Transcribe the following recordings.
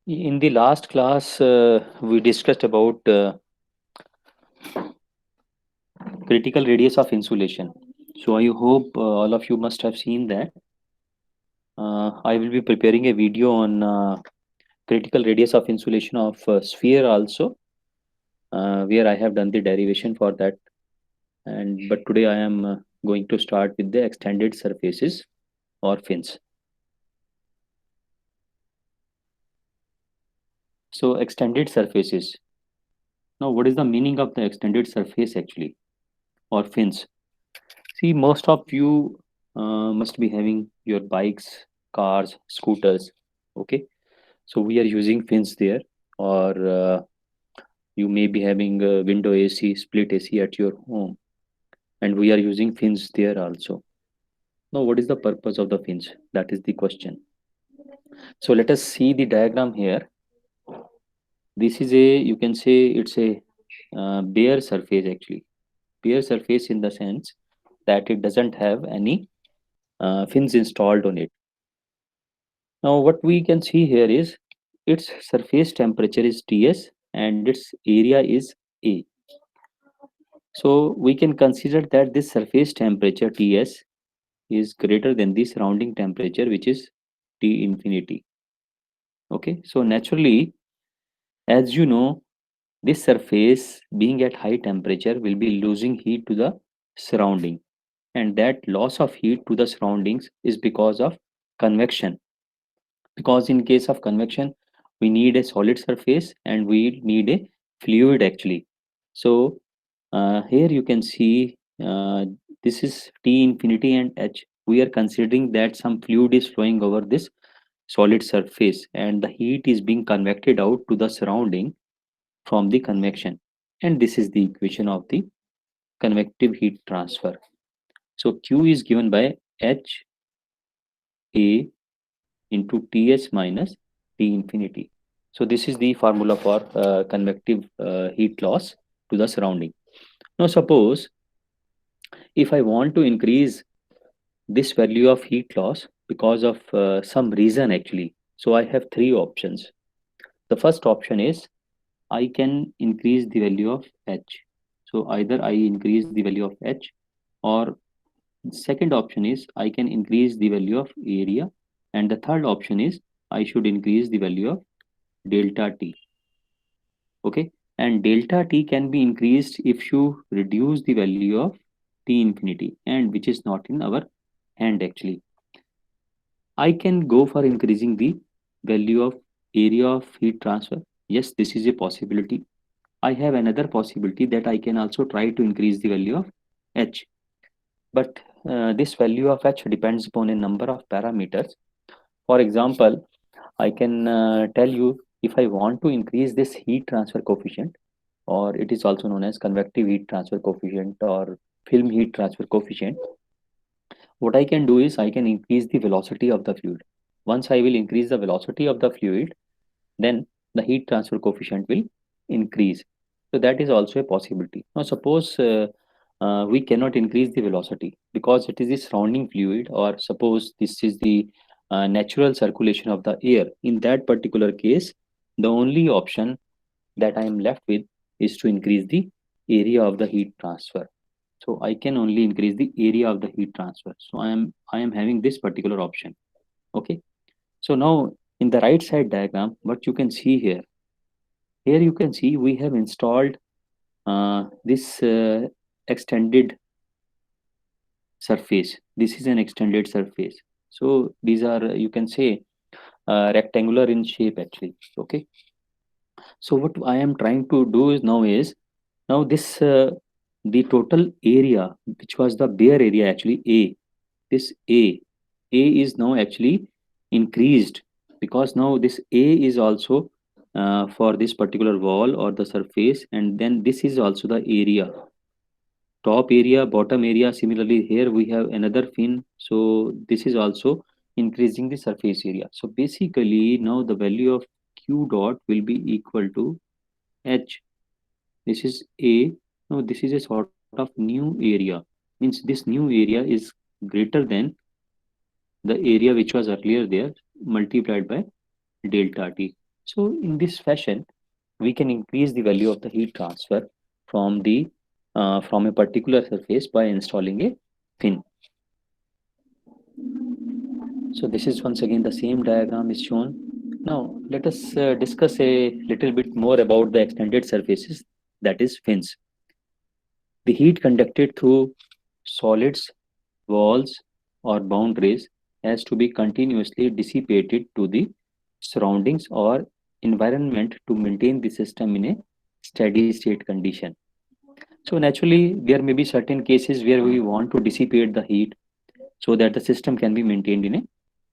In the last class, we discussed about critical radius of insulation. So I hope all of you must have seen that. I will be preparing a video on critical radius of insulation of sphere also, where I have done the derivation for that. And but today I am going to start with the extended surfaces or fins. So extended surfaces. Now, what is the meaning of the extended surface actually, or fins? See, most of you must be having your bikes, cars, scooters. Okay, so we are using fins there, or you may be having a window AC, split AC at your home, and we are using fins there also. Now, what is the purpose of the fins? That is the question. So let us see the diagram here. This is a, you can say it's a bare surface actually. Bare surface in the sense that it doesn't have any fins installed on it. Now, what we can see here is its surface temperature is Ts and its area is A. So, we can consider that this surface temperature Ts is greater than the surrounding temperature, which is T infinity. Okay, so naturally, as you know, this surface being at high temperature will be losing heat to the surrounding, and that loss of heat to the surroundings is because of convection. Because in case of convection we need a solid surface and we need a fluid actually. So here you can see this is T infinity and H. We are considering that some fluid is flowing over this solid surface and the heat is being convected out to the surrounding from the convection, and this is the equation of the convective heat transfer. So Q is given by H A into Ts minus T infinity. So this is the formula for convective heat loss to the surrounding. Now suppose if I want to increase this value of heat loss because of some reason actually, so I have three options. The first option is I can increase the value of H. So either I increase the value of H, or second option is I can increase the value of area, and the third option is I should increase the value of delta T. Okay, and delta T can be increased if you reduce the value of T infinity, and which is not in our hand actually. I can go for increasing the value of area of heat transfer. Yes, this is a possibility. I have another possibility that I can also try to increase the value of H, but this value of H depends upon a number of parameters. For example, I can tell you, if I want to increase this heat transfer coefficient, or it is also known as convective heat transfer coefficient or film heat transfer coefficient, what I can do is I can increase the velocity of the fluid. Once I will increase the velocity of the fluid, then the heat transfer coefficient will increase. So that is also a possibility. Now suppose we cannot increase the velocity because it is the surrounding fluid, or suppose this is the natural circulation of the air. In that particular case, the only option that I am left with is to increase the area of the heat transfer. So I can only increase the area of the heat transfer. So I am having this particular option. Okay. So now in the right side diagram, what you can see here, you can see we have installed this extended surface. This is an extended surface. So these are, you can say, rectangular in shape actually. Okay. So what I am trying to do is now this the total area, which was the bare area actually, this a is now actually increased, because now this a is also for this particular wall or the surface, and then this is also the area, top area, bottom area. Similarly here we have another fin, so this is also increasing the surface area. So basically now the value of q dot will be equal to h. This is a. Now this is a sort of new area, means this new area is greater than the area which was earlier there, multiplied by delta t. So in this fashion, we can increase the value of the heat transfer from the from a particular surface by installing a fin. So this is once again the same diagram is shown. Now let us discuss a little bit more about the extended surfaces, that is fins. The heat conducted through solids, walls, or boundaries has to be continuously dissipated to the surroundings or environment to maintain the system in a steady state condition. So naturally, there may be certain cases where we want to dissipate the heat so that the system can be maintained in a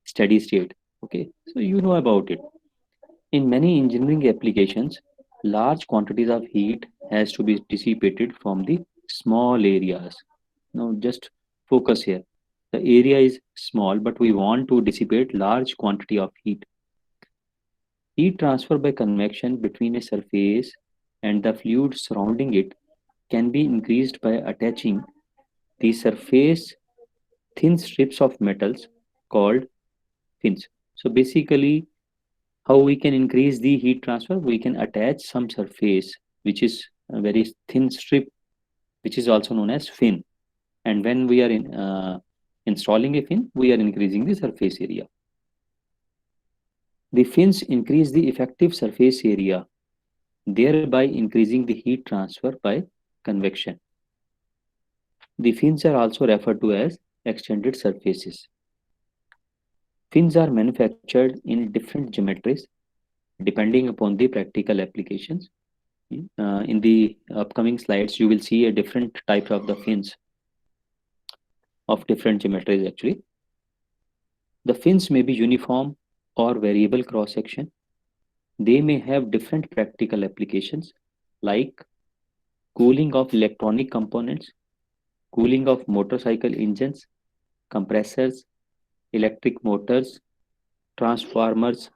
steady state. Okay, so you know about it. In many engineering applications, large quantities of heat has to be dissipated from the small areas. Now just focus here. The area is small, but we want to dissipate large quantity of heat. Heat transfer by convection between a surface and the fluid surrounding it can be increased by attaching the surface thin strips of metals called fins. So basically, how we can increase the heat transfer? We can attach some surface which is a very thin strip, which is also known as fin. And when we are installing a fin, we are increasing the surface area. The fins increase the effective surface area, thereby increasing the heat transfer by convection. The fins are also referred to as extended surfaces. Fins are manufactured in different geometries depending upon the practical applications. In the upcoming slides, you will see a different type of the fins of different geometries actually. The fins may be uniform or variable cross section. They may have different practical applications like cooling of electronic components, cooling of motorcycle engines, compressors, electric motors, transformers,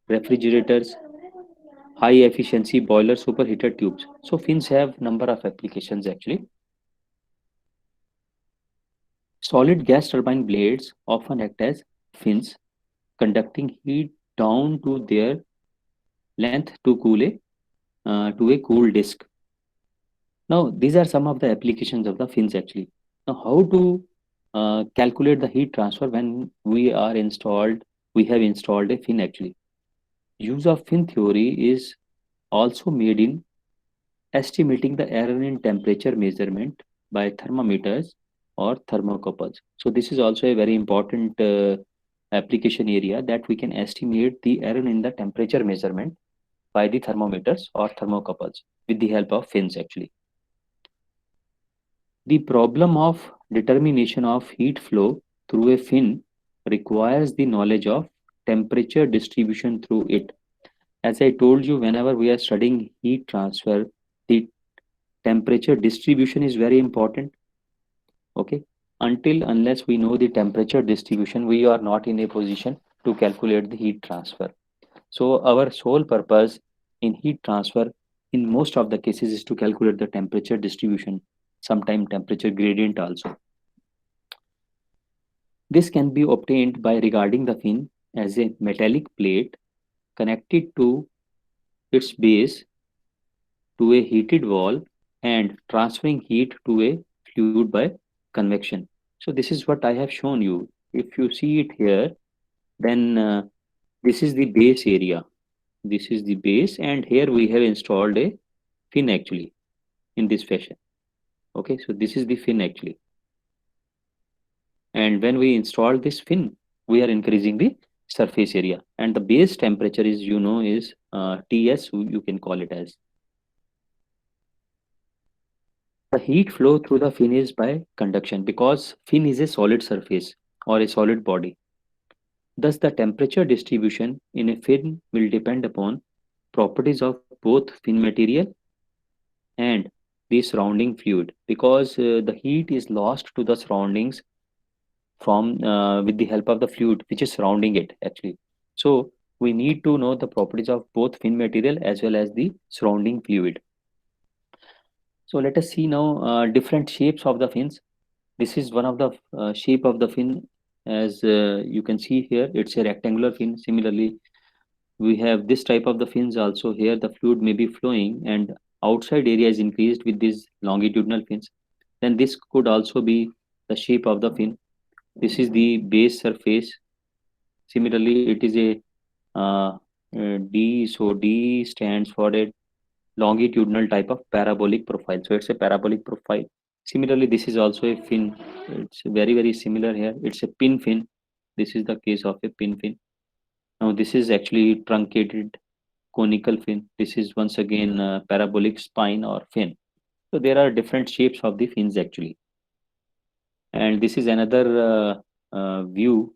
refrigerators, high efficiency boiler superheated tubes. So fins have number of applications actually. Solid gas turbine blades often act as fins, conducting heat down to their length to a cool disk. Now these are some of the applications of the fins actually. Now how to calculate the heat transfer when we have installed a fin actually. Use of fin theory is also made in estimating the error in temperature measurement by thermometers or thermocouples. So this is also a very important application area that we can estimate the error in the temperature measurement by the thermometers or thermocouples with the help of fins actually. The problem of determination of heat flow through a fin requires the knowledge of temperature distribution through it. As I told you, whenever we are studying heat transfer, the temperature distribution is very important. Okay, until unless we know the temperature distribution, we are not in a position to calculate the heat transfer. So our sole purpose in heat transfer in most of the cases is to calculate the temperature distribution, sometime temperature gradient also. This can be obtained by regarding the fin as a metallic plate connected to its base to a heated wall and transferring heat to a fluid by convection. So this is what I have shown you. If you see it here, then this is the base area. This is the base, and here we have installed a fin actually in this fashion. Okay, so this is the fin actually. And when we install this fin, we are increasing the surface area, and the base temperature is, you know, is TS, you can call it as. The heat flow through the fin is by conduction because fin is a solid surface or a solid body. Thus, the temperature distribution in a fin will depend upon properties of both fin material and the surrounding fluid because the heat is lost to the surroundings from with the help of the fluid which is surrounding it actually. So we need to know the properties of both fin material as well as the surrounding fluid. So let us see now different shapes of the fins. This is one of the shape of the fin. As you can see here, it's a rectangular fin. Similarly, we have this type of the fins also. Here the fluid may be flowing and outside area is increased with these longitudinal fins. Then this could also be the shape of the fin. This is the base surface. Similarly, it is a D. So D stands for a longitudinal type of parabolic profile. So it's a parabolic profile. Similarly, this is also a fin. It's very similar here. It's a pin fin. This is the case of a pin fin. Now this is actually truncated conical fin. This is once again parabolic spine or fin. So there are different shapes of the fins actually. And this is another view.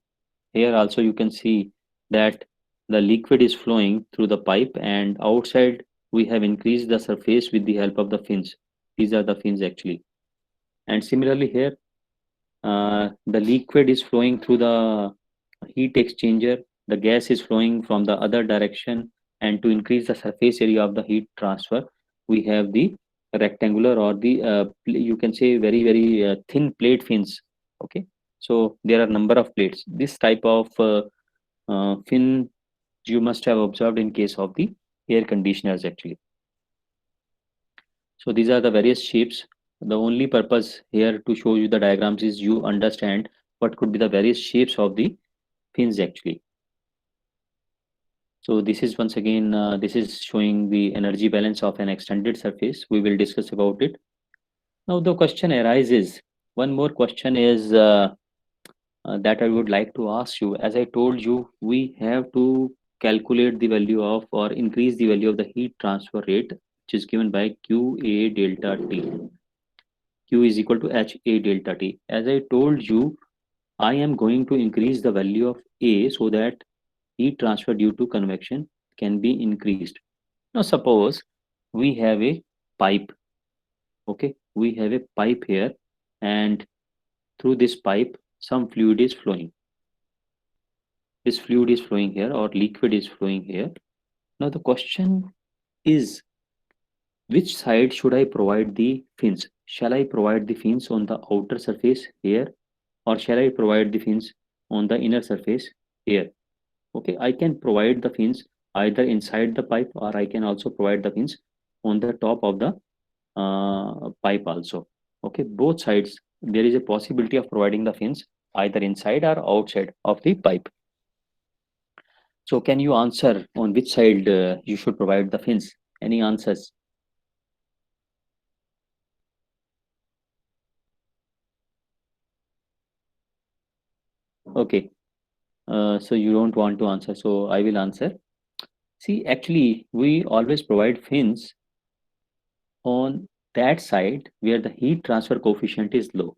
Here also you can see that the liquid is flowing through the pipe, and outside we have increased the surface with the help of the fins. These are the fins actually. And similarly here, the liquid is flowing through the heat exchanger. The gas is flowing from the other direction, and to increase the surface area of the heat transfer, we have the rectangular or the you can say very thin plate fins. Okay, so there are number of plates. This type of fin you must have observed in case of the air conditioners actually. So these are the various shapes. The only purpose here to show you the diagrams is you understand what could be the various shapes of the fins actually. So this is once again, this is showing the energy balance of an extended surface. We will discuss about it. Now the question arises, one more question is that I would like to ask you. As I told you, we have to calculate the value of or increase the value of the heat transfer rate, which is given by QA delta T. Q is equal to HA delta T. As I told you, I am going to increase the value of A so that heat transfer due to convection can be increased. Now suppose we have a pipe. Okay, we have a pipe here, and through this pipe some fluid is flowing. This fluid is flowing here, or liquid is flowing here. Now the question is, which side should I provide the fins? Shall I provide the fins on the outer surface here, or shall I provide the fins on the inner surface here? Okay, I can provide the fins either inside the pipe, or I can also provide the fins on the top of the pipe also. Okay, both sides there is a possibility of providing the fins either inside or outside of the pipe. So can you answer on which side you should provide the fins? Any answers? Okay, so you don't want to answer, so I will answer. See, actually, we always provide fins on that side where the heat transfer coefficient is low.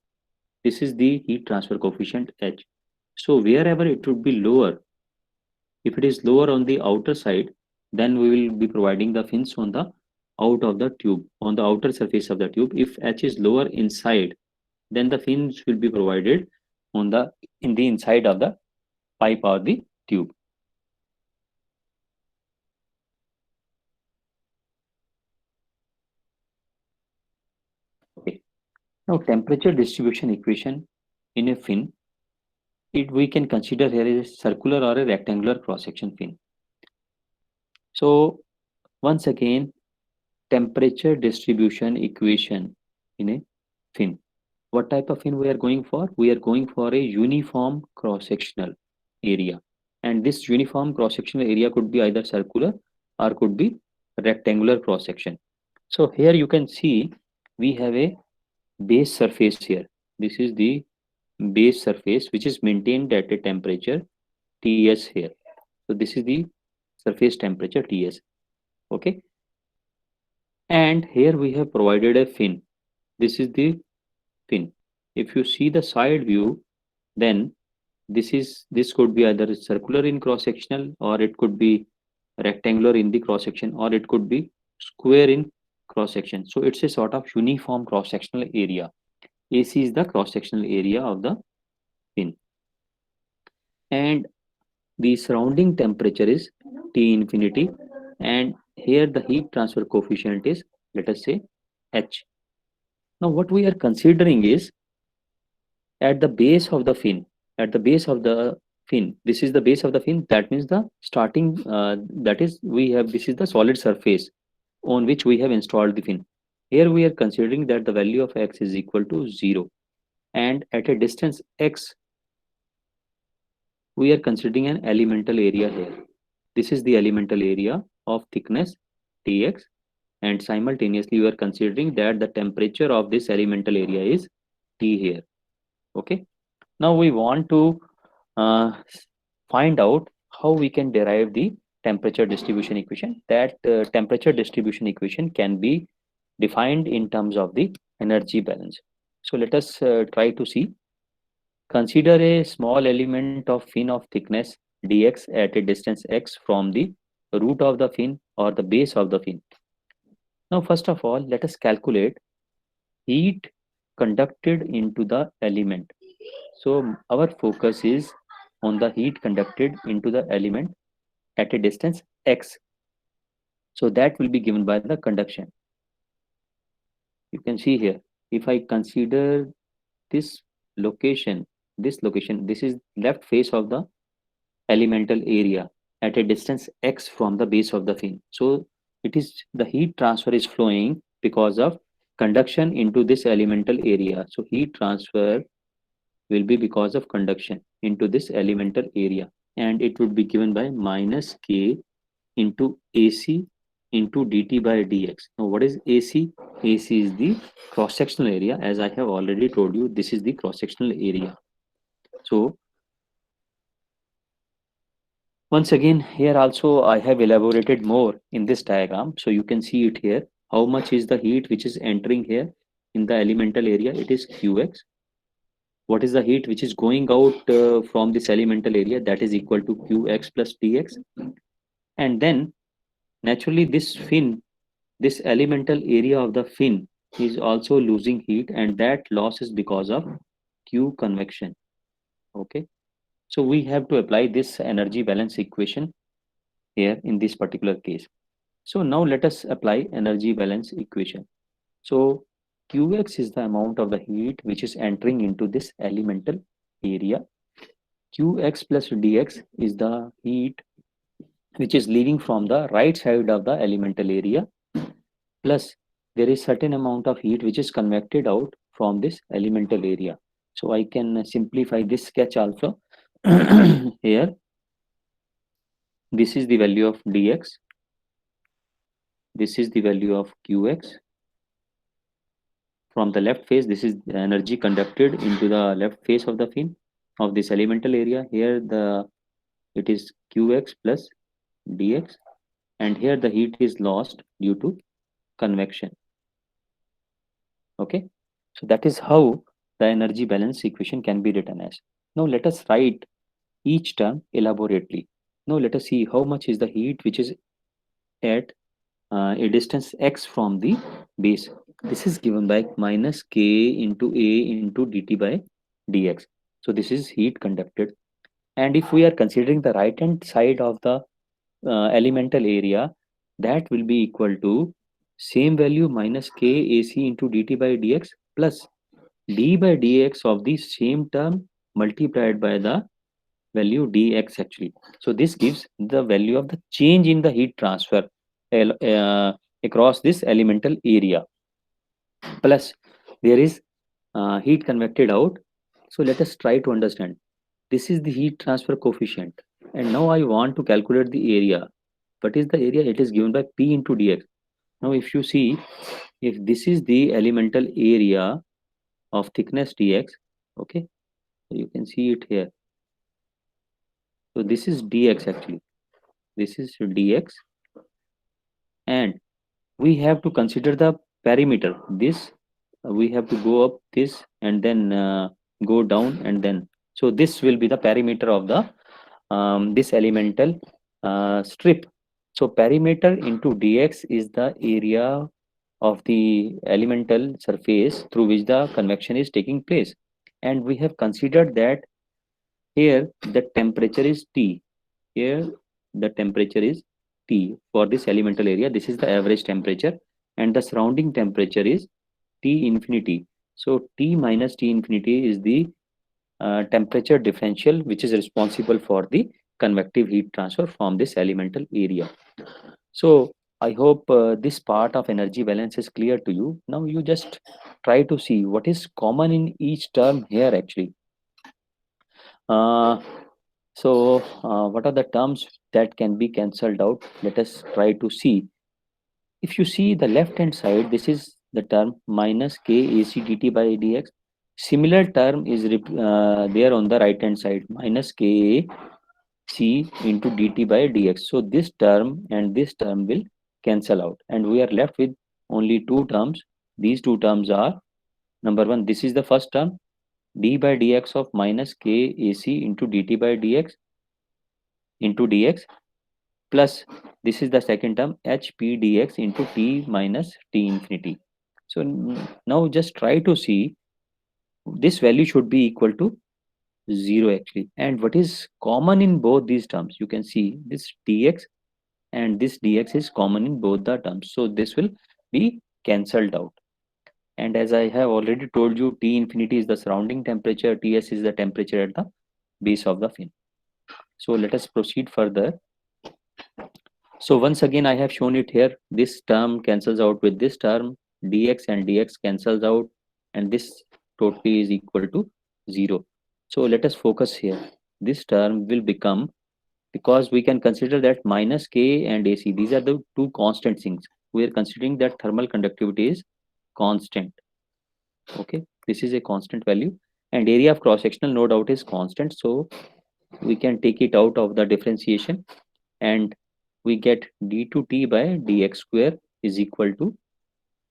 This is the heat transfer coefficient H. So wherever it would be lower, if it is lower on the outer side, then we will be providing the fins on the out of the tube, on the outer surface of the tube. If H is lower inside, then the fins will be provided on the in the inside of the pipe or the tube. Okay. Now temperature distribution equation in a fin, it we can consider here is a circular or a rectangular cross section fin. So once again, temperature distribution equation in a fin. What type of fin we are going for? We are going for a uniform cross-sectional area. And this uniform cross-sectional area could be either circular or could be rectangular cross-section. So here you can see we have a base surface here. This is the base surface which is maintained at a temperature Ts here. So this is the surface temperature Ts. Okay. And here we have provided a fin. This is the fin. If you see the side view, then this could be either circular in cross sectional, or it could be rectangular in the cross section, or it could be square in cross section. So it's a sort of uniform cross sectional area. AC is the cross sectional area of the fin, and the surrounding temperature is T infinity, and here the heat transfer coefficient is, let us say, H. Now what we are considering is at the base of the fin, at the base of the fin. This is the base of the fin. That means the starting. That is, we have, this is the solid surface on which we have installed the fin. Here we are considering that the value of x is equal to 0, and at a distance x we are considering an elemental area here. This is the elemental area of thickness dx, and simultaneously we are considering that the temperature of this elemental area is T here. Okay. Now we want to uh, find out how we can derive the temperature distribution equation. That temperature distribution equation can be defined in terms of the energy balance. So let us try to see. Consider a small element of fin of thickness dx at a distance x from the root of the fin or the base of the fin. Now, first of all, let us calculate heat conducted into the element. So our focus is on the heat conducted into the element at a distance x. So that will be given by the conduction. You can see here, if I consider this location, this is left face of the elemental area at a distance x from the base of the fin. So it is, the heat transfer is flowing because of conduction into this elemental area. So heat transfer will be because of conduction into this elemental area, and it would be given by minus k into AC into dt by dx. Now what is AC? AC is the cross sectional area. As I have already told you, this is the cross sectional area. So once again, here also I have elaborated more in this diagram. So you can see it here. How much is the heat which is entering here in the elemental area? It is Qx. What is the heat which is going out from this elemental area? That is equal to Qx plus dx. And then naturally this fin, this elemental area of the fin is also losing heat, and that loss is because of Q convection. Okay. So we have to apply this energy balance equation here in this particular case. So now let us apply energy balance equation. So Qx is the amount of the heat which is entering into this elemental area. Qx plus dx is the heat which is leaving from the right side of the elemental area, plus there is certain amount of heat which is convected out from this elemental area. So I can simplify this sketch also. Here, this is the value of dx, this is the value of Qx. From the left face, this is the energy conducted into the left face of the fin of this elemental area. Here it is Qx plus dx, and here the heat is lost due to convection. Okay, so that is how the energy balance equation can be written as. Now let us write each term elaborately. Now let us see how much is the heat which is at a distance x from the base. This is given by minus k into a into dt by dx. So this is heat conducted, and if we are considering the right hand side of the elemental area, that will be equal to same value minus k ac into dt by dx plus d by dx of the same term multiplied by the value dx actually. So this gives the value of the change in the heat transfer across this elemental area, plus there is heat convected out. So let us try to understand. This is the heat transfer coefficient, and now I want to calculate the area. What is the area? It is given by P into dx. Now if you see, if this is the elemental area of thickness dx, okay, you can see it here. So this is dx actually, this is dx, and we have to consider the perimeter. This we have to go up this and then go down, and then so this will be the perimeter of the this elemental strip. So perimeter into dx is the area of the elemental surface through which the convection is taking place, and we have considered that here the temperature is T. Here the temperature is T for this elemental area. This is the average temperature, and the surrounding temperature is T infinity. So T minus T infinity is the temperature differential which is responsible for the convective heat transfer from this elemental area. So I hope this part of energy balance is clear to you. Now you just try to see what is common in each term here actually. Uh, what are the terms that can be cancelled out? Let us try to see. If you see the left hand side, this is the term minus k AC dt by dx. Similar term is there on the right hand side, minus k c into dt by dx. So this term and this term will cancel out, and we are left with only two terms. These two terms are, number one, this is the first term, d by dx of minus k ac into dt by dx into dx, plus this is the second term, h p dx into t minus t infinity. So now just try to see, this value should be equal to 0 actually. And what is common in both these terms? You can see this dx and this dx is common in both the terms. So this will be cancelled out. And as I have already told you, T infinity is the surrounding temperature, Ts is the temperature at the base of the fin. So let us proceed further. So once again, I have shown it here. This term cancels out with this term, dx and dx cancels out, and this totally is equal to 0. So let us focus here. This term will become, because we can consider that minus k and AC, these are the two constant things. We are considering that thermal conductivity is constant. Okay, this is a constant value, and area of cross sectional no doubt is constant, so we can take it out of the differentiation, and we get d2t by dx square is equal to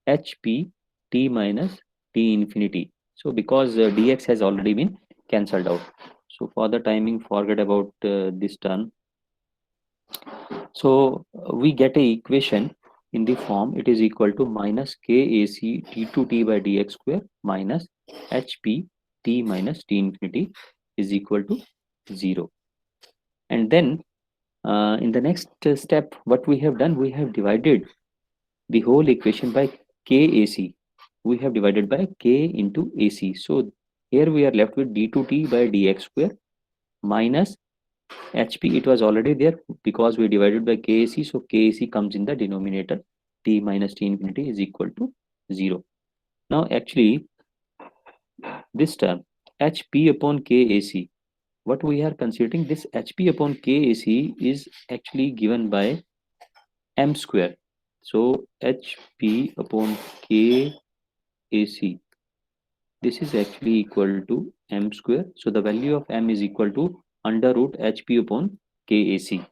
hp t minus t infinity. So because dx has already been cancelled out, so for the timing forget about this term. So we get a equation in the form, it is equal to minus kac t2t by dx square minus hp t minus t infinity is equal to 0. And then in the next step, what we have done, we have divided the whole equation by kac. We have divided by k into ac. So here we are left with d2t by dx square minus hp. It was already there because we divided by kac, so kac comes in the denominator. T minus t infinity is equal to 0. Now actually this term hp upon kac, what we are considering, this hp upon kac is actually given by m square. So hp upon kac, this is actually equal to m square. So the value of m is equal to under root hp upon kac.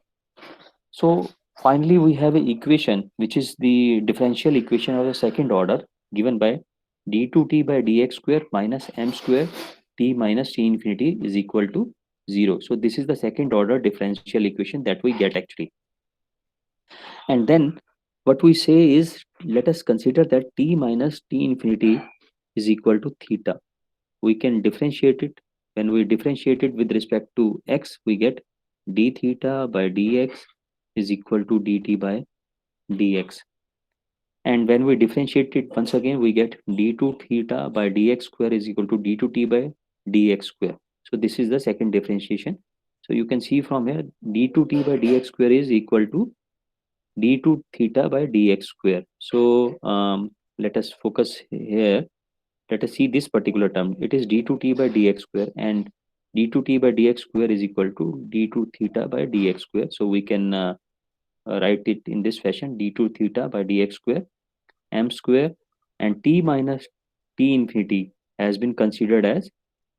So finally we have an equation which is the differential equation of the second order, given by d2t by dx square minus m square t minus t infinity is equal to 0. So this is the second order differential equation that we get actually. And then what we say is, let us consider that t minus t infinity is equal to theta. We can differentiate it. When we differentiate it with respect to x, we get d theta by dx is equal to dt by dx. And when we differentiate it once again, we get d2 theta by dx square is equal to d2t by dx square. So this is the second differentiation. So you can see from here, d2t by dx square is equal to d2 theta by dx square. So let us focus here. Let us see this particular term. It is d2t by dx square, and d2t by dx square is equal to d2 theta by dx square. So we can write it in this fashion, d2 theta by dx square m square, and t minus t infinity has been considered as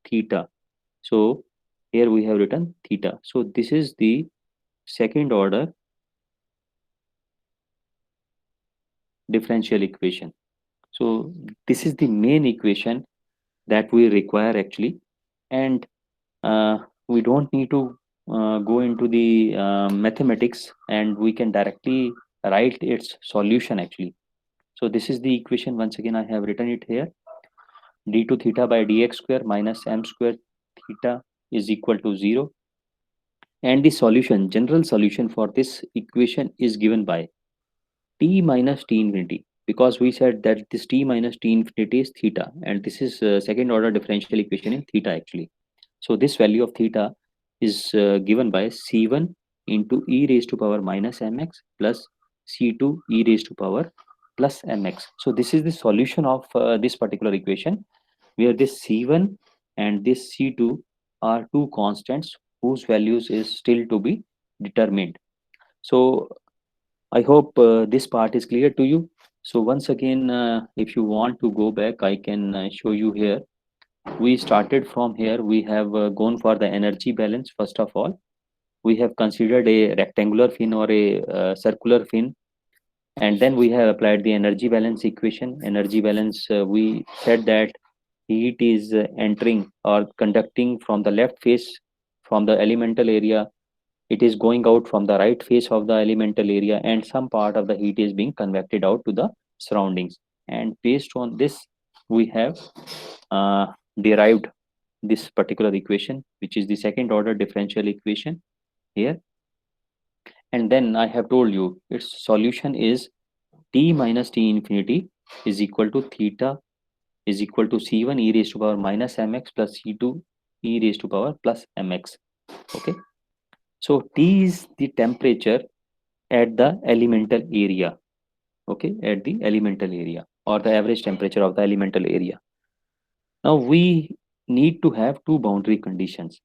theta. So here we have written theta. So this is the second order differential equation. So this is the main equation that we require actually, and we don't need to go into the mathematics, and we can directly write its solution actually. So this is the equation. Once again, I have written it here. d2 theta by dx square minus m square theta is equal to 0. And the solution, general solution for this equation is given by t minus t infinity, because we said that this t minus t infinity is theta, and this is second order differential equation in theta actually. So this value of theta is given by C1 into e raised to power minus mx plus C2 e raised to power plus mx. So this is the solution of this particular equation, where this C1 and this C2 are two constants whose values is still to be determined. So I hope this part is clear to you. So once again, if you want to go back, I can show you here. We started from here. We have gone for the energy balance. First of all, we have considered a rectangular fin or a circular fin, and then we have applied the energy balance equation. Energy balance, we said that heat is entering or conducting from the left face from the elemental area. It is going out from the right face of the elemental area, and some part of the heat is being convected out to the surroundings. And based on this, we have uh, derived this particular equation, which is the second order differential equation here. And then I have told you its solution is t minus t infinity is equal to theta is equal to c1 e raised to power minus mx plus c2 e raised to power plus mx. Okay, so t is the temperature at the elemental area. Okay, at the elemental area, or the average temperature of the elemental area. Now we need to have two boundary conditions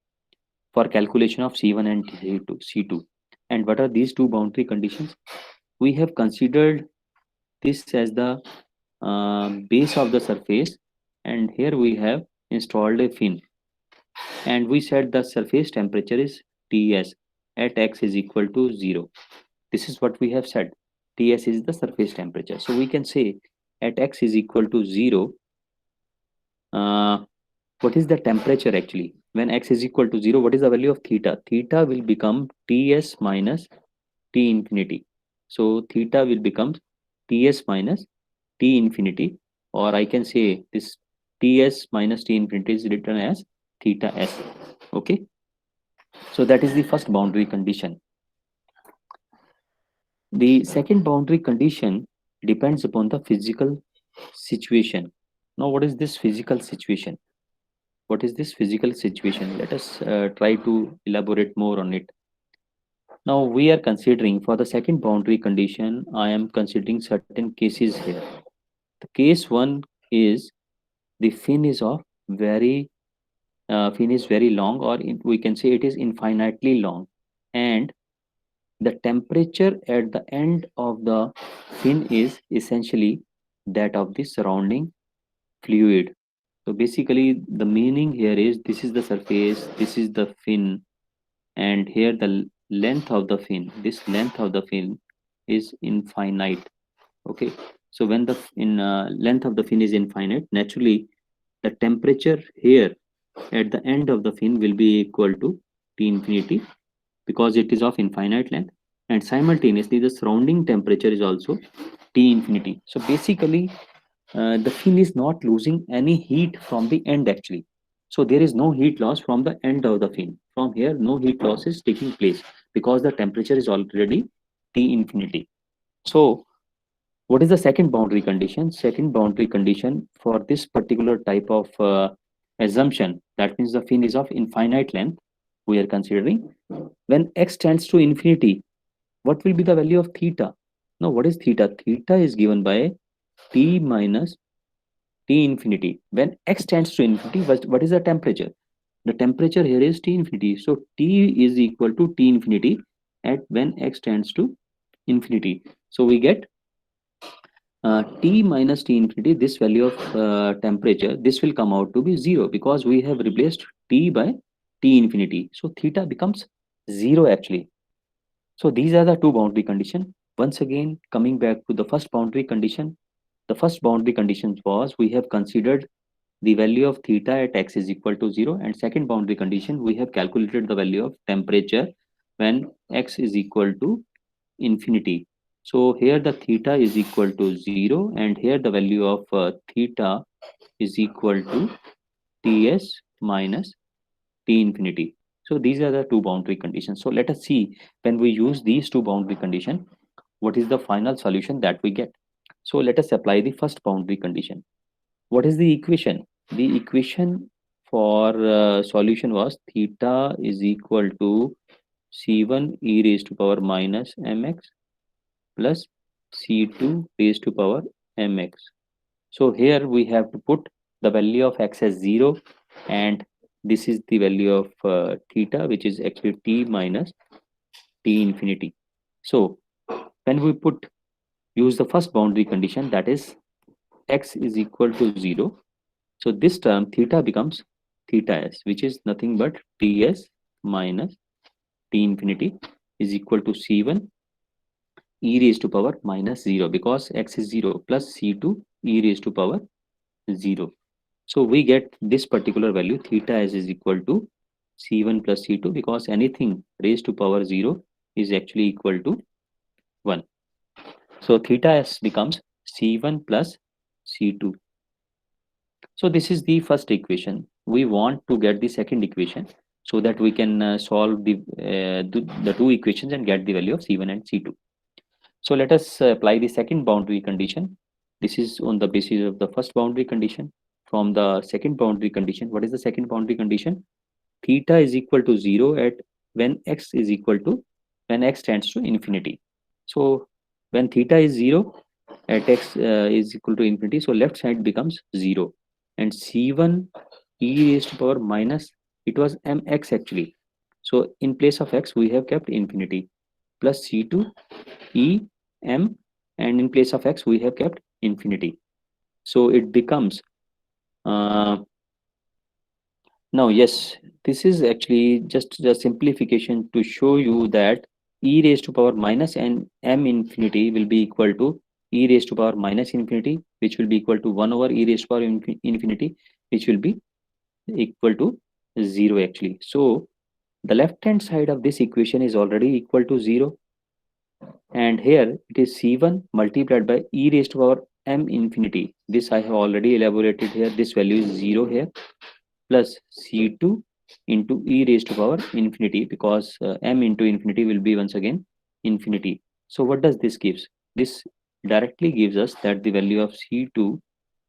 for calculation of C1 and C2. And what are these two boundary conditions? We have considered this as the base of the surface, and here we have installed a fin, and we said the surface temperature is Ts at x is equal to 0. This is what we have said. Ts is the surface temperature. So we can say at x is equal to 0, uh, what is the temperature actually? When x is equal to 0, what is the value of theta? Theta will become Ts minus T infinity. So theta will become Ts minus T infinity, or I can say this Ts minus T infinity is written as theta s. Okay, so that is the first boundary condition. The second boundary condition depends upon the physical situation. Now, what is this physical situation? What is this physical situation? Let us try to elaborate more on it. Now, we are considering for the second boundary condition, I am considering certain cases here. The case one is the fin is of very fin is very long, or we can say it is infinitely long, and the temperature at the end of the fin is essentially that of the surrounding fluid. So basically the meaning here is this is the surface, this is the fin, and here the length of the fin, this length of the fin is infinite. Okay, so when the length of the fin is infinite, naturally the temperature here at the end of the fin will be equal to T infinity, because it is of infinite length, and simultaneously the surrounding temperature is also T infinity. So basically the fin is not losing any heat from the end actually. So there is no heat loss from the end of the fin. From here, no heat loss is taking place because the temperature is already T infinity. So what is the second boundary condition? Second boundary condition for this particular type of assumption, that means the fin is of infinite length, we are considering when x tends to infinity, what will be the value of theta? Now, what is theta? Theta is given by T minus T infinity. When x tends to infinity, what is the temperature? The temperature here is T infinity. So T is equal to T infinity at when x tends to infinity. So we get T minus T infinity, this value of temperature, this will come out to be 0 because we have replaced T by T infinity. So theta becomes 0 actually. So these are the two boundary conditions. Once again, coming back to the first boundary condition, the first boundary condition was we have considered the value of theta at x is equal to 0, and second boundary condition we have calculated the value of temperature when x is equal to infinity. So here the theta is equal to 0, and here the value of theta is equal to Ts minus T infinity. So these are the two boundary conditions. So let us see, when we use these two boundary condition, what is the final solution that we get. So let us apply the first boundary condition. What is the equation? The equation for solution was theta is equal to C1 e raised to power minus mx plus C2 raised to power mx. So here we have to put the value of x as 0, and this is the value of theta, which is actually t minus t infinity. So when we use the first boundary condition, that is x is equal to 0. So this term theta becomes theta s, which is nothing but ts minus t infinity is equal to c1 e raised to power minus 0, because x is 0, plus c2 e raised to power 0. So we get this particular value theta s is equal to c1 plus c2, because anything raised to power 0 is actually equal to 1. So theta s becomes c1 plus c2. So this is the first equation. We want to get the second equation so that we can solve the two equations and get the value of c1 and c2. So let us apply the second boundary condition. This is on the basis of the first boundary condition. From the second boundary condition, what is the second boundary condition? Theta is equal to 0 at when x is equal to when x tends to infinity. So when theta is 0 at x is equal to infinity, so left side becomes 0, and c1 e raised to power minus, it was mx actually, so in place of x we have kept infinity, plus c2 e m, and in place of x we have kept infinity. So it becomes uh, now, yes, this is actually just the simplification to show you that e raised to power minus and m infinity will be equal to e raised to power minus infinity, which will be equal to 1 over e raised to power infinity, which will be equal to 0 actually. So the left hand side of this equation is already equal to 0, and here it is c1 multiplied by e raised to power m infinity. This I have already elaborated here. This value is 0 here, plus c2 into e raised to power infinity, because m into infinity will be once again infinity. So what does this gives? This directly gives us that the value of c2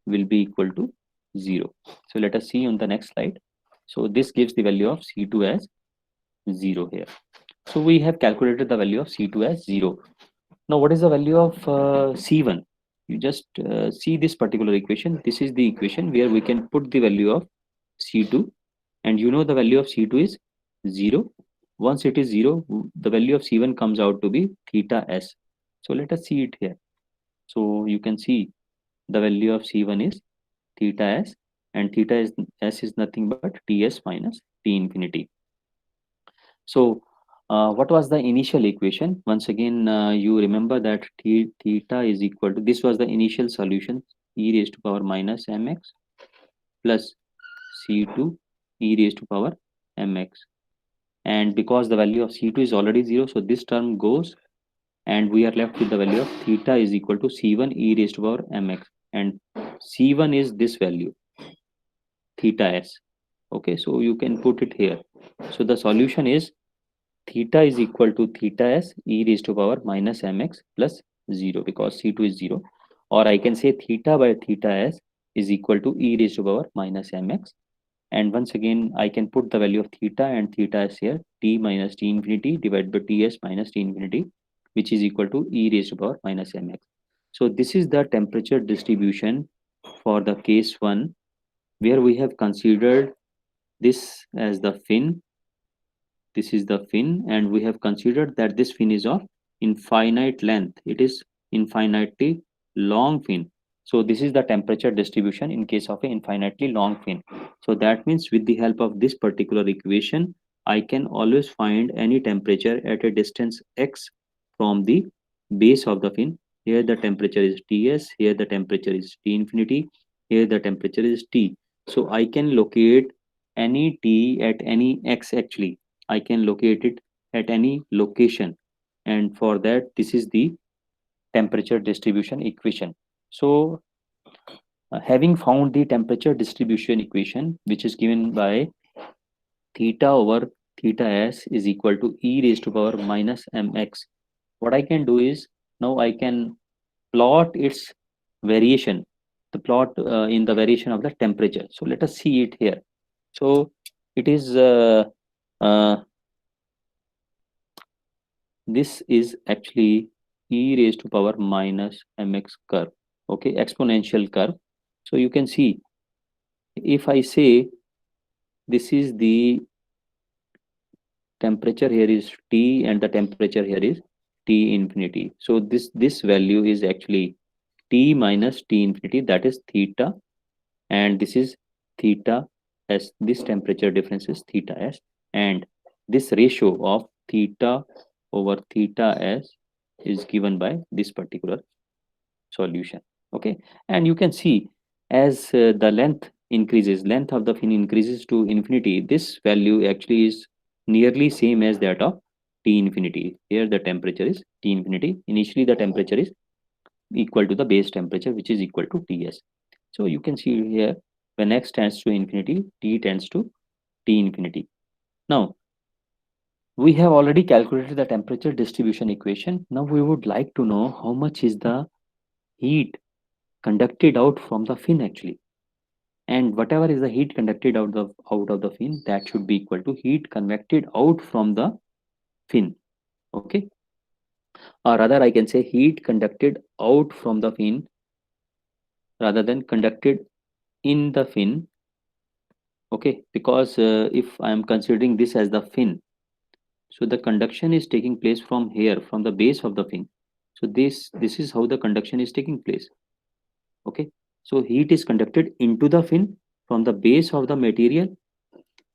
will be equal to 0. So let us see on the next slide. So this gives the value of c2 as 0 here. So we have calculated the value of c2 as 0. Now what is the value of c1? You just see this particular equation. This is the equation where we can put the value of c2, and you know the value of c2 is 0. Once it is 0, the value of c1 comes out to be theta s. So let us see it here. So you can see the value of c1 is theta s, and theta is s is nothing but ts minus t infinity. So what was the initial equation? Once again, you remember that theta is equal to, this was the initial solution, e raised to power minus mx plus c2 e raised to power mx. And because the value of c2 is already 0, so this term goes, and we are left with the value of theta is equal to c1 e raised to power mx, and c1 is this value theta s. Okay, so you can put it here. So the solution is theta is equal to theta s e raised to power minus mx plus 0, because c2 is 0, or I can say theta by theta s is equal to e raised to power minus mx. And once again I can put the value of theta and theta s here, t minus t infinity divided by ts minus t infinity, which is equal to e raised to power minus mx. So this is the temperature distribution for the case 1, where we have considered this as the fin. This is the fin, and we have considered that this fin is of infinite length. It is infinitely long fin. So this is the temperature distribution in case of an infinitely long fin. So that means with the help of this particular equation, I can always find any temperature at a distance x from the base of the fin. Here the temperature is Ts, here the temperature is T infinity, here the temperature is T. So I can locate any T at any x actually. I can locate it at any location, and for that this is the temperature distribution equation. So having found the temperature distribution equation, which is given by theta over theta s is equal to e raised to power minus mx, what I can do is, now I can plot its variation, the plot in the variation of the temperature. So let us see it here. So it is uh, this is actually e raised to power minus mx curve, okay, exponential curve. So you can see, if I say this is the temperature, here is T, and the temperature here is T infinity. So this value is actually T minus T infinity, that is theta, and this is theta s. This temperature difference is theta s, and this ratio of theta over theta s is given by this particular solution. Okay, and you can see, as the length of the fin increases to infinity, this value actually is nearly same as that of T infinity. Here the temperature is T infinity. Initially the temperature is equal to the base temperature, which is equal to Ts. So you can see here, when x tends to infinity, T tends to T infinity. Now we have already calculated the temperature distribution equation. Now we would like to know how much is the heat conducted out from the fin actually, and whatever is the heat conducted out of the fin, that should be equal to heat convected out from the fin. Okay, or rather I can say heat conducted out from the fin rather than conducted in the fin. Okay, because if I am considering this as the fin, so the conduction is taking place from here, from the base of the fin. So this is how the conduction is taking place. Okay, so heat is conducted into the fin from the base of the material,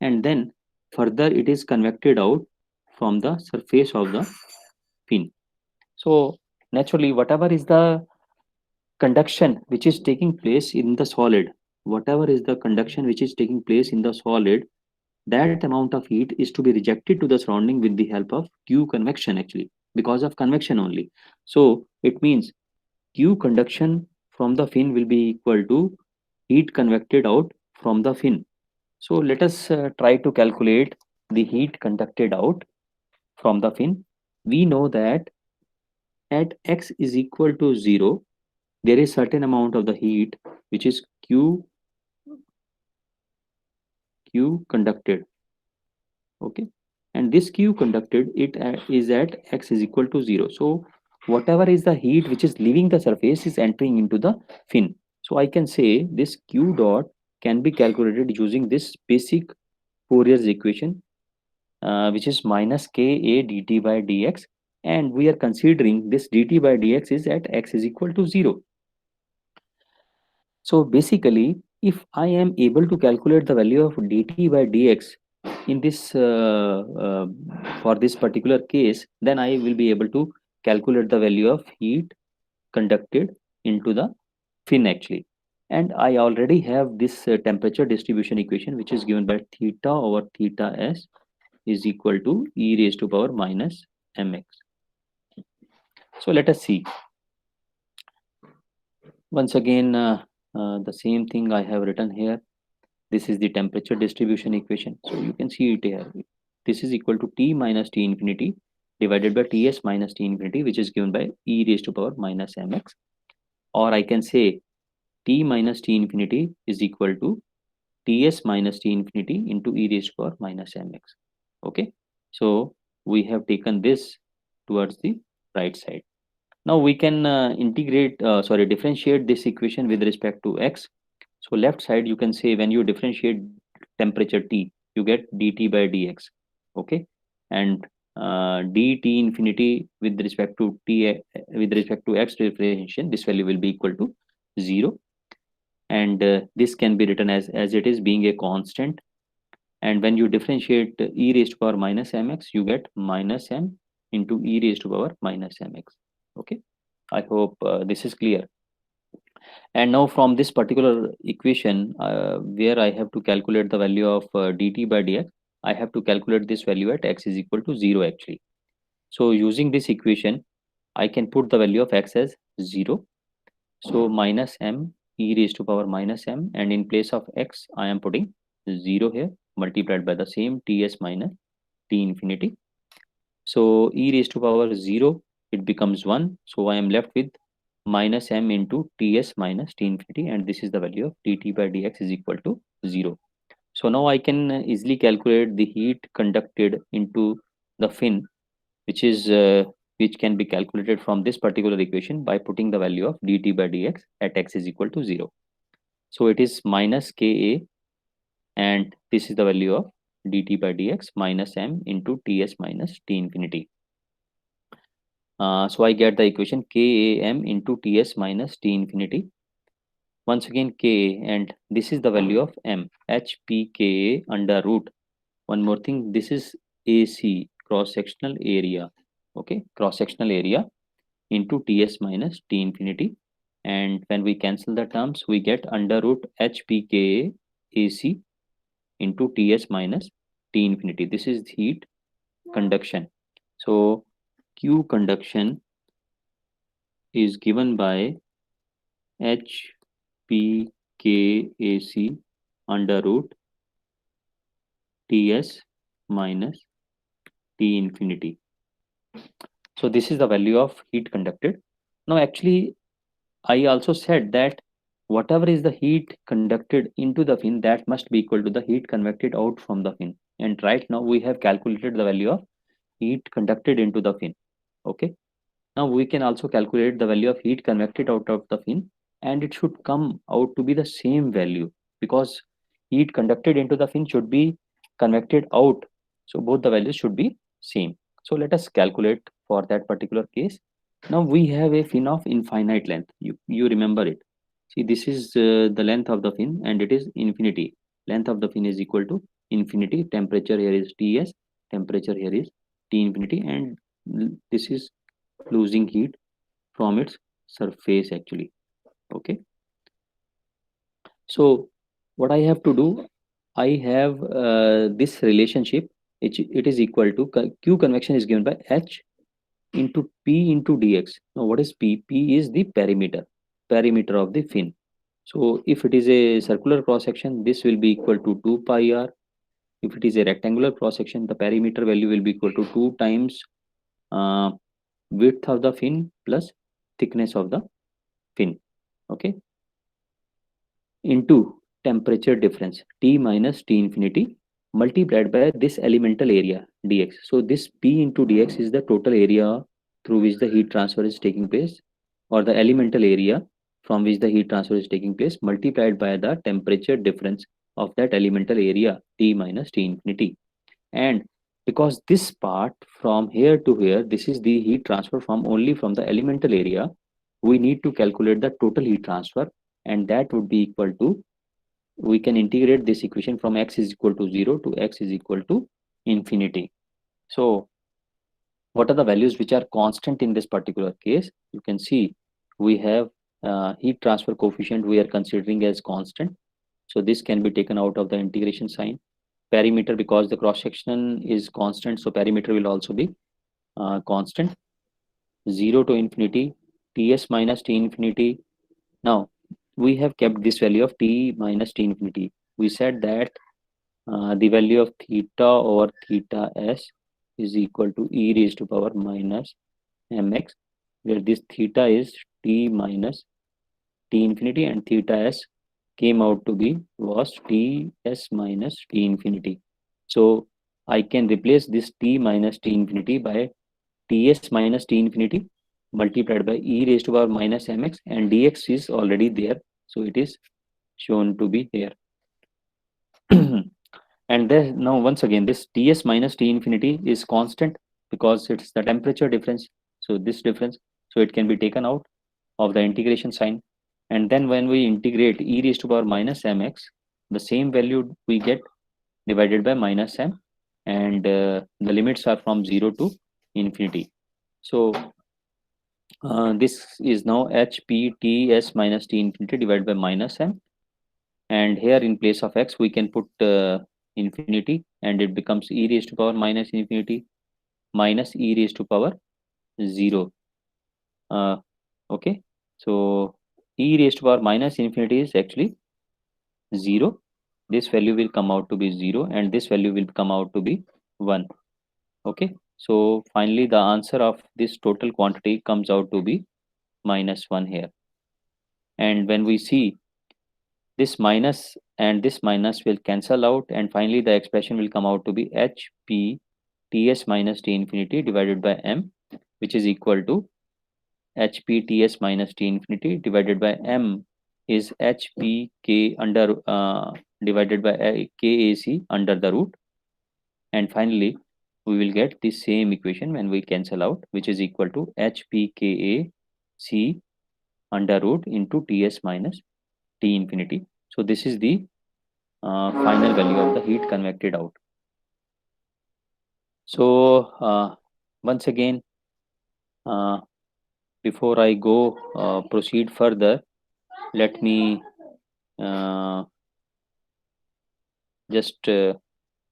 and then further it is convected out from the surface of the fin. So naturally, whatever is the conduction which is taking place in the solid, whatever is the conduction which is taking place in the solid, that amount of heat is to be rejected to the surrounding with the help of Q convection actually, because of convection only. So it means Q conduction from the fin will be equal to heat convected out from the fin. So let us try to calculate the heat conducted out from the fin. We know that at x is equal to 0, there is certain amount of the heat which is Q conducted. Okay, and this Q conducted is at x is equal to 0. So whatever is the heat which is leaving the surface is entering into the fin. So I can say this Q dot can be calculated using this basic Fourier's equation, which is minus ka dt by dx, and we are considering this dt by dx is at x is equal to 0. So basically, if I am able to calculate the value of dt by dx in this for this particular case, then I will be able to calculate the value of heat conducted into the fin actually. And I already have this temperature distribution equation, which is given by theta over theta s is equal to e raised to power minus mx. So let us see. Once again, the same thing I have written here. This is the temperature distribution equation. So you can see it here. This is equal to T minus T infinity divided by Ts minus T infinity, which is given by e raised to power minus mx. Or I can say T minus T infinity is equal to Ts minus T infinity into e raised to power minus mx. Okay. So we have taken this towards the right side. Now we can differentiate this equation with respect to x. So left side you can say, when you differentiate temperature T, you get dt by dx. Okay, and dt infinity with respect to T with respect to x differentiation, this value will be equal to 0, and this can be written as it is being a constant. And when you differentiate e raised to power minus mx, you get minus m into e raised to power minus mx. Okay, I hope this is clear. And now from this particular equation, where I have to calculate the value of dt by dx, I have to calculate this value at x is equal to 0 actually. So using this equation, I can put the value of x as 0. So minus m e raised to power minus m, and in place of x, I am putting 0 here, multiplied by the same ts minus t infinity. So e raised to power 0, it becomes 1. So I am left with minus m into ts minus t infinity, and this is the value of dt by dx is equal to 0. So now I can easily calculate the heat conducted into the fin, which is which can be calculated from this particular equation by putting the value of dt by dx at x is equal to 0. So it is minus Ka, and this is the value of dt by dx minus m into ts minus t infinity. So I get the equation Kam into ts minus t infinity. Once again Ka, and this is the value of m, hpka under root. One more thing, this is AC, cross sectional area. Okay, cross sectional area into ts minus t infinity, and when we cancel the terms we get under root hpka AC into ts minus t infinity. This is heat conduction. So q conduction is given by hpkac under root ts minus t infinity. So this is the value of heat conducted. Now actually I also said that whatever is the heat conducted into the fin, that must be equal to the heat convected out from the fin. And right now we have calculated the value of heat conducted into the fin. Okay. Now we can also calculate the value of heat convected out of the fin, and it should come out to be the same value, because heat conducted into the fin should be convected out. So both the values should be same. So let us calculate for that particular case. Now we have a fin of infinite length. You remember it. See, this is the length of the fin, and it is infinity. Length of the fin is equal to infinity. Temperature here is Ts. Temperature here is T infinity, and this is losing heat from its surface actually. Okay, so what I have to do, I have this relationship. It is equal to q convection is given by h into p into dx. Now what is p? P is the perimeter of the fin. So if it is a circular cross section, this will be equal to 2 pi r. If it is a rectangular cross section, the perimeter value will be equal to 2 times uh, width of the fin plus thickness of the fin. Okay, into temperature difference T minus T infinity multiplied by this elemental area dx. So this P into dx is the total area through which the heat transfer is taking place, or the elemental area from which the heat transfer is taking place, multiplied by the temperature difference of that elemental area T minus T infinity. And because this part from here to here, this is the heat transfer from only from the elemental area, we need to calculate the total heat transfer, and that would be equal to, we can integrate this equation from x is equal to 0 to x is equal to infinity. So what are the values which are constant in this particular case? You can see we have heat transfer coefficient we are considering as constant. So this can be taken out of the integration sign. Perimeter, because the cross section is constant, so perimeter will also be constant. 0 to infinity, ts minus t infinity. Now we have kept this value of t minus t infinity. We said that the value of theta over theta s is equal to e raised to power minus mx, where this theta is t minus t infinity and theta s came out to be was ts minus t infinity. So I can replace this t minus t infinity by ts minus t infinity multiplied by e raised to power minus mx, and dx is already there, so it is shown to be here. And then now once again this ts minus t infinity is constant because it's the temperature difference, so this difference, so it can be taken out of the integration sign, and then when we integrate e raised to power minus mx, the same value we get divided by minus m, and the limits are from 0 to infinity. So this is now hpts minus t infinity divided by minus m, and here in place of x we can put infinity, and it becomes e raised to power minus infinity minus e raised to power 0. uh, okay, so e raised to power minus infinity is actually 0. This value will come out to be 0, and this value will come out to be 1. Okay, so finally the answer of this total quantity comes out to be minus 1 here. And when we see This minus and this minus will cancel out, and finally the expression will come out to be HP Ts minus T infinity divided by M, which is equal to HP Ts minus T infinity divided by M is HP K under divided by KAC under the root, and finally we will get the same equation when we cancel out, which is equal to HPKAC under root into Ts minus T infinity. So this is the final value of the heat convected out. So once again, before I go proceed further, let me uh, just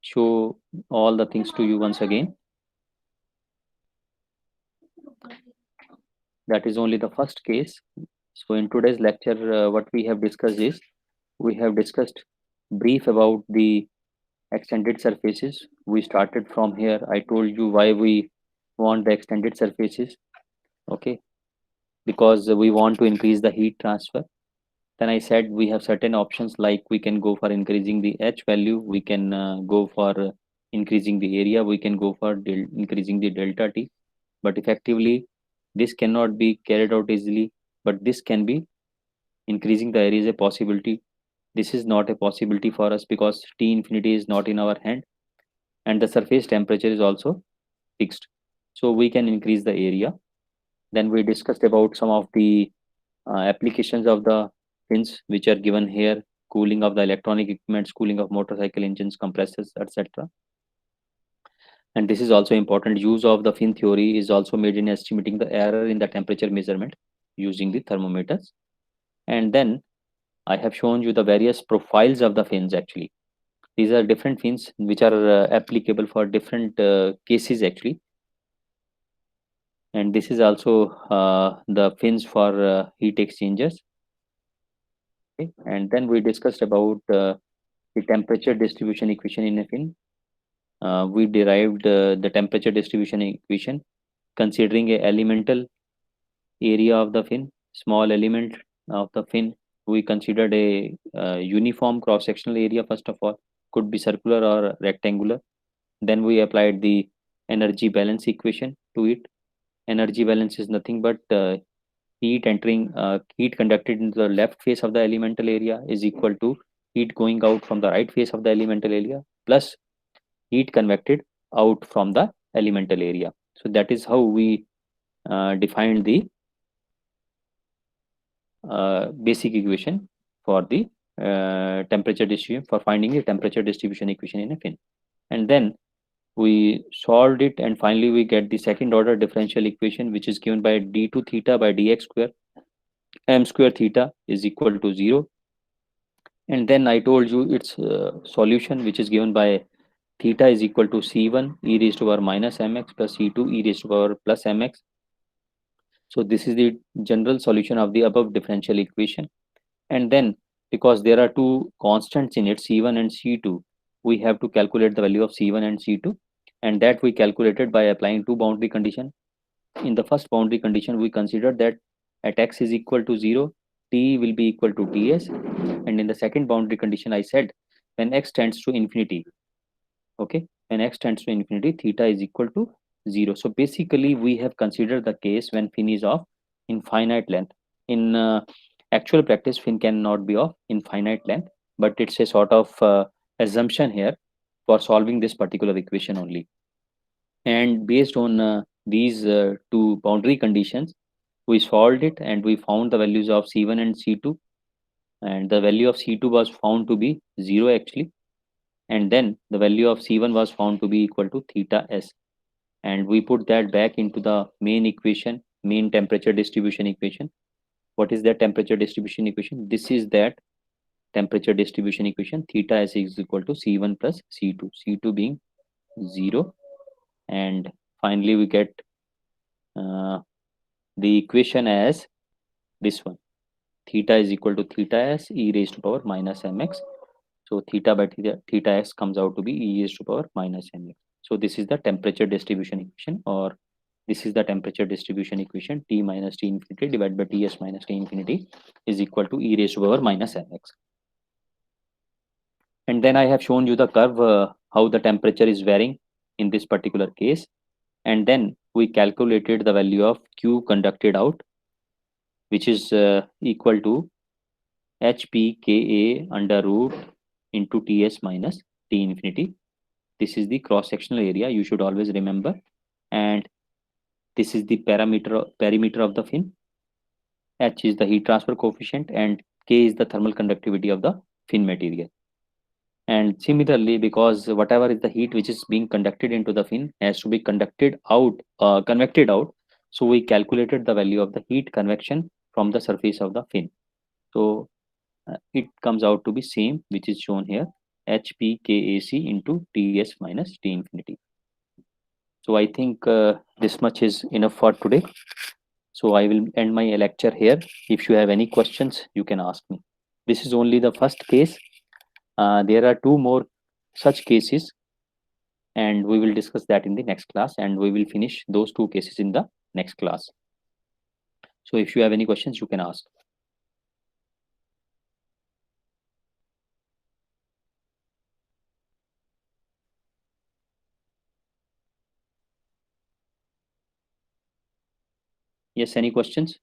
show all the things to you once again. That is only the first case. So in today's lecture, what we have discussed is, we have discussed brief about the extended surfaces. We started from here. I told you why we want the extended surfaces. Okay, because we want to increase the heat transfer. Then I said we have certain options, like we can go for increasing the H value, we can go for increasing the area, we can go for increasing the delta T. But effectively this cannot be carried out easily, but this can be. Increasing the area is a possibility. This is not a possibility for us because T infinity is not in our hand, and the surface temperature is also fixed, so we can increase the area. Then we discussed about some of the applications of the fins which are given here: cooling of the electronic equipments, cooling of motorcycle engines, compressors, etc. And this is also important. Use of the fin theory is also made in estimating the error in the temperature measurement using the thermometers. And then I have shown you the various profiles of the fins. Actually, these are different fins which are applicable for different cases actually. And this is also the fins for heat exchangers. Okay. And then we discussed about the temperature distribution equation in a fin. We derived the temperature distribution equation considering a elemental area of the fin, small element of the fin. We considered a uniform cross-sectional area. First of all, could be circular or rectangular. Then we applied the energy balance equation to it. Energy balance is nothing but heat conducted into the left face of the elemental area is equal to heat going out from the right face of the elemental area plus heat convected out from the elemental area. So that is how we defined the basic equation for the temperature distribution, for finding the temperature distribution equation in a fin. And then we solved it, and finally we get the second order differential equation, which is given by d2 theta by dx square m square theta is equal to 0. And then I told you its solution, which is given by theta is equal to c1 e raised to power minus mx plus c2 e raised to power plus mx. So this is the general solution of the above differential equation. And then because there are two constants in it, c1 and c2, we have to calculate the value of c1 and c2, and that we calculated by applying two boundary condition. In the first boundary condition, we considered that at x is equal to 0, T will be equal to Ts. And in the second boundary condition, I said when x tends to infinity, okay, when x tends to infinity, theta is equal to 0. So basically, we have considered the case when fin is of infinite length. In actual practice, fin cannot be of infinite length, but it's a sort of assumption here for solving this particular equation only. And based on these two boundary conditions, we solved it and we found the values of c1 and c2, and the value of c2 was found to be 0 actually, and then the value of c1 was found to be equal to theta s, and we put that back into the main equation, main temperature distribution equation. What is that temperature distribution equation? This is that temperature distribution equation. Theta s is equal to c1 plus c2, c2 being 0, and finally we get uh, the equation as this one: theta is equal to theta s e raised to power minus mx. So theta by theta x comes out to be e raised to power minus mx. So this is the temperature distribution equation, or this is the temperature distribution equation: T minus T infinity divided by Ts minus T infinity is equal to e raised to power minus mx. And then I have shown you the curve, how the temperature is varying in this particular case. And then we calculated the value of Q conducted out, which is equal to HPKA under root into Ts minus T infinity. This is the cross sectional area, you should always remember. And this is the perimeter of the fin. H is the heat transfer coefficient, and K is the thermal conductivity of the fin material. And similarly, because whatever is the heat which is being conducted into the fin has to be convected out, so we calculated the value of the heat convection from the surface of the fin. So it comes out to be same, which is shown here, HPKAC into Ts minus T infinity. So I think this much is enough for today. So I will end my lecture here. If you have any questions, you can ask me. This is only the first case. There are two more such cases, and we will discuss that in the next class, and we will finish those two cases in the next class. So if you have any questions, you can ask. Yes, any questions?